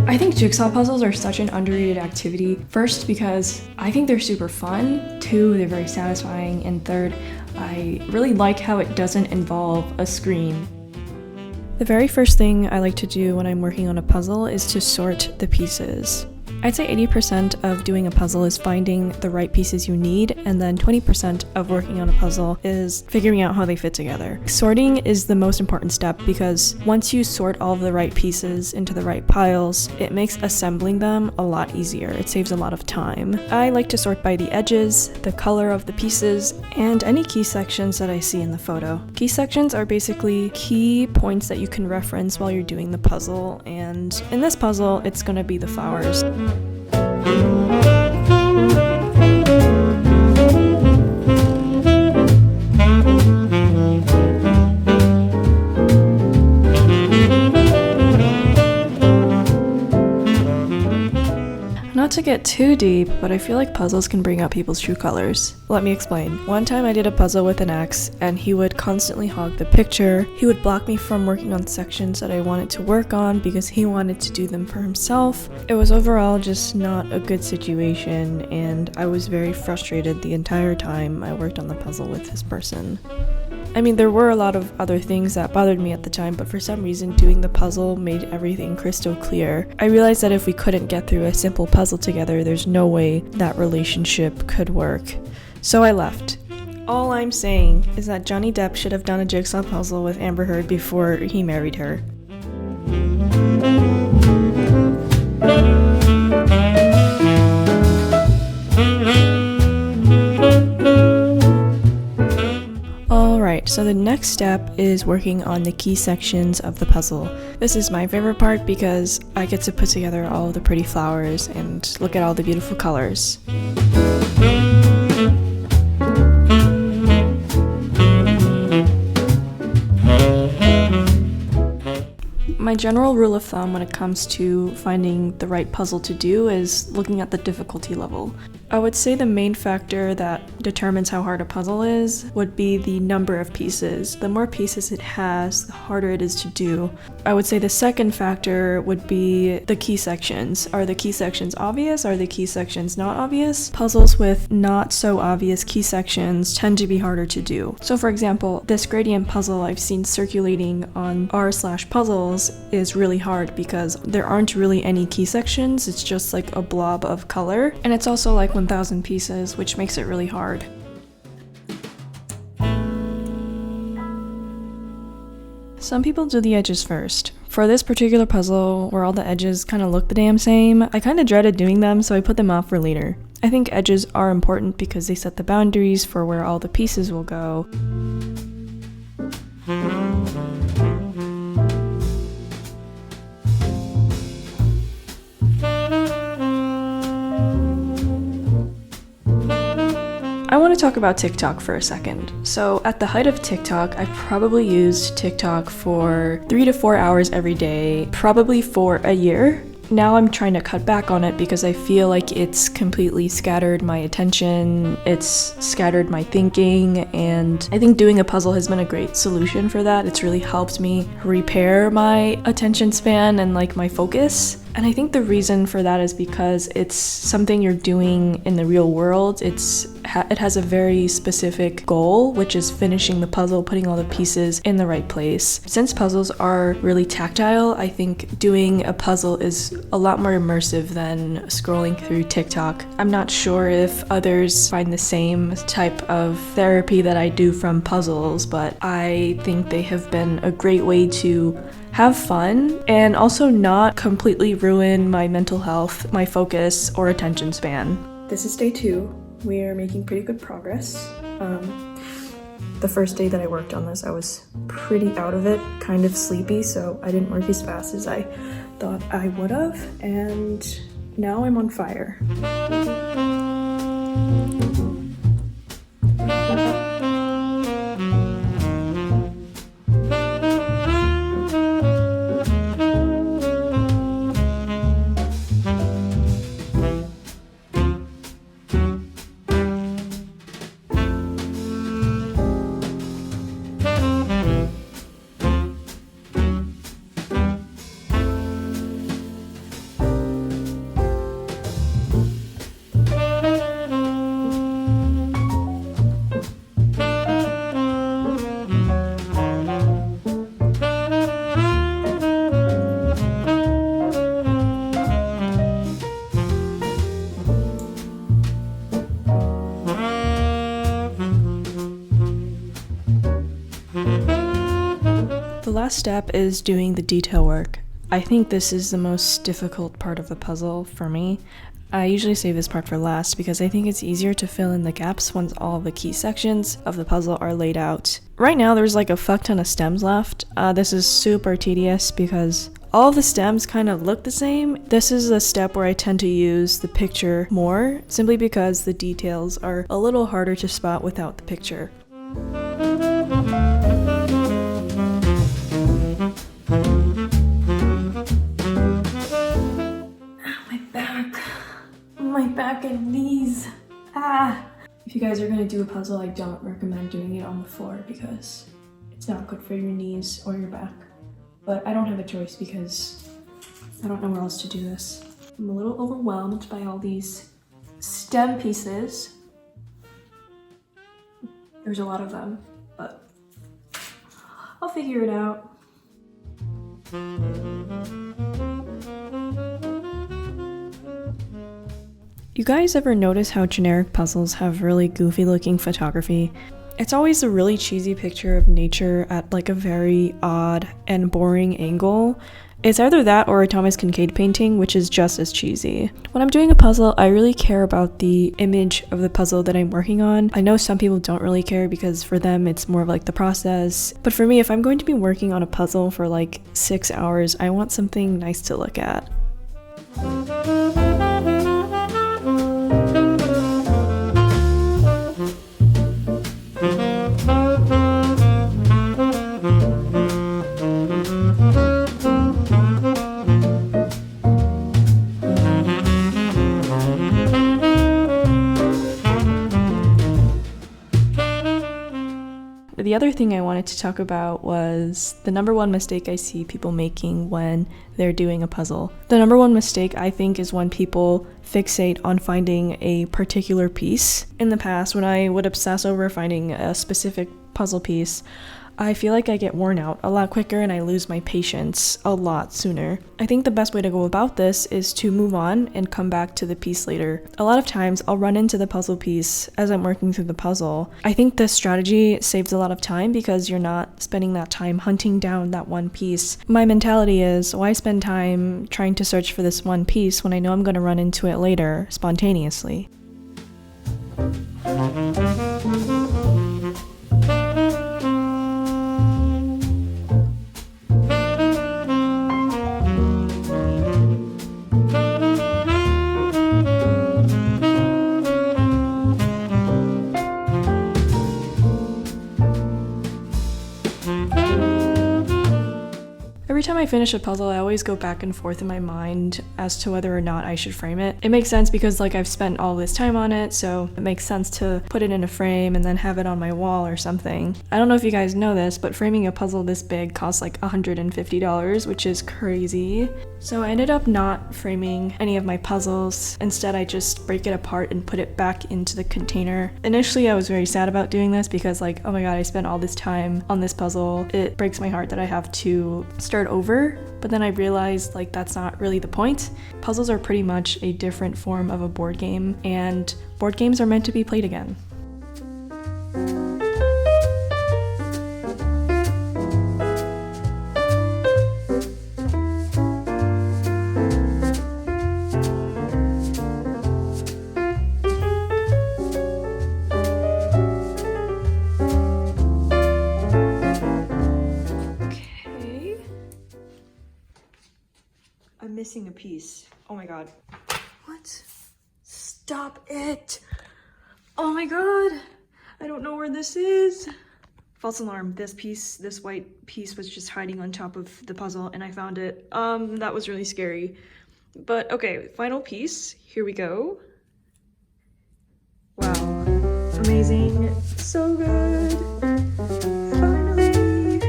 I think jigsaw puzzles are such an underrated activity. First, because I think they're super fun. Two, they're very satisfying. And third, I really like how it doesn't involve a screen. The very first thing I like to do when I'm working on a puzzle is to sort the pieces. I'd say 80% of doing a puzzle is finding the right pieces you need, and then 20% of working on a puzzle is figuring out how they fit together. Sorting is the most important step because once you sort all of the right pieces into the right piles, it makes assembling them a lot easier. It saves a lot of time. I like to sort by the edges, the color of the pieces, and any key sections that I see in the photo. Key sections are basically key points that you can reference while you're doing the puzzle, and in this puzzle, it's gonna be the flowers. Not to get too deep, but I feel like puzzles can bring out people's true colors. Let me explain. One time I did a puzzle with an ex, and he would constantly hog the picture. He would block me from working on sections that I wanted to work on because he wanted to do them for himself. It was overall just not a good situation, and I was very frustrated the entire time I worked on the puzzle with this person. I mean, there were a lot of other things that bothered me at the time, but for some reason doing the puzzle made everything crystal clear. I realized that if we couldn't get through a simple puzzle together, there's no way that relationship could work. So I left. All I'm saying is that Johnny Depp should have done a jigsaw puzzle with Amber Heard before he married her. Alright, so the next step is working on the key sections of the puzzle. This is my favorite part because I get to put together all the pretty flowers and look at all the beautiful colors. My general rule of thumb when it comes to finding the right puzzle to do is looking at the difficulty level. I would say the main factor that determines how hard a puzzle is would be the number of pieces. The more pieces it has, the harder it is to do. I would say the second factor would be the key sections. Are the key sections obvious? Are the key sections not obvious? Puzzles with not so obvious key sections tend to be harder to do. So for example, this gradient puzzle I've seen circulating on r/puzzles is really hard because there aren't really any key sections. It's just like a blob of color, and it's also like 1,000 pieces, which makes it really hard. Some people do the edges first. For this particular puzzle, where all the edges kind of look the damn same, I kind of dreaded doing them, so I put them off for later. I think edges are important because they set the boundaries for where all the pieces will go. I want to talk about TikTok for a second. So at the height of TikTok, I probably used TikTok for 3 to 4 hours every day, probably for a year. Now I'm trying to cut back on it because I feel like it's completely scattered my attention, it's scattered my thinking, and I think doing a puzzle has been a great solution for that. It's really helped me repair my attention span and like my focus. And I think the reason for that is because it's something you're doing in the real world. It has a very specific goal, which is finishing the puzzle, putting all the pieces in the right place. Since puzzles are really tactile, I think doing a puzzle is a lot more immersive than scrolling through TikTok. I'm not sure if others find the same type of therapy that I do from puzzles, but I think they have been a great way to have fun and also not completely ruin my mental health, my focus, or attention span. This is day 2. We are making pretty good progress. The first day that I worked on this, I was pretty out of it, kind of sleepy, so I didn't work as fast as I thought I would have, and now I'm on fire. last step is doing the detail work. I think this is the most difficult part of the puzzle for me. I usually save this part for last because I think it's easier to fill in the gaps once all the key sections of the puzzle are laid out. Right now there's like a fuck ton of stems left. This is super tedious because all of the stems kind of look the same. This is a step where I tend to use the picture more, simply because the details are a little harder to spot without the picture. My back and knees. If you guys are gonna do a puzzle, I don't recommend doing it on the floor because it's not good for your knees or your back. But I don't have a choice because I don't know where else to do this. I'm a little overwhelmed by all these stem pieces. There's a lot of them, but I'll figure it out. You guys ever notice how generic puzzles have really goofy looking photography? It's always a really cheesy picture of nature at like a very odd and boring angle. It's either that or a Thomas Kincaid painting, which is just as cheesy. When I'm doing a puzzle, I really care about the image of the puzzle that I'm working on. I know some people don't really care because for them it's more of like the process. But for me, if I'm going to be working on a puzzle for like 6 hours, I want something nice to look at. The other thing I wanted to talk about was the number one mistake I see people making when they're doing a puzzle. The number one mistake I think is when people fixate on finding a particular piece. In the past, when I would obsess over finding a specific puzzle piece, I feel like I get worn out a lot quicker and I lose my patience a lot sooner. I think the best way to go about this is to move on and come back to the piece later. A lot of times I'll run into the puzzle piece as I'm working through the puzzle. I think this strategy saves a lot of time because you're not spending that time hunting down that one piece. My mentality is, why spend time trying to search for this one piece when I know I'm going to run into it later spontaneously? Every time I finish a puzzle, I always go back and forth in my mind as to whether or not I should frame it. It makes sense because like I've spent all this time on it, so it makes sense to put it in a frame and then have it on my wall or something. I don't know if you guys know this, but framing a puzzle this big costs like $150, which is crazy. So I ended up not framing any of my puzzles. Instead, I just break it apart and put it back into the container. Initially, I was very sad about doing this because like, oh my god, I spent all this time on this puzzle. It breaks my heart that I have to start over, but then I realized like that's not really the point. Puzzles are pretty much a different form of a board game, and board games are meant to be played again. I'm missing a piece. Oh my god. What? Stop it! Oh my god! I don't know where this is. False alarm. This white piece was just hiding on top of the puzzle and I found it. That was really scary. But okay, final piece. Here we go. Wow. Amazing. So good. Finally.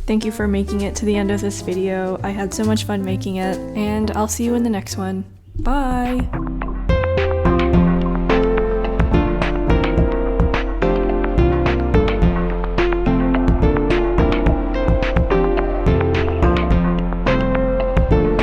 Thank you for making it to the end of this video. I had so much fun making it, and I'll see you in the next one. Bye!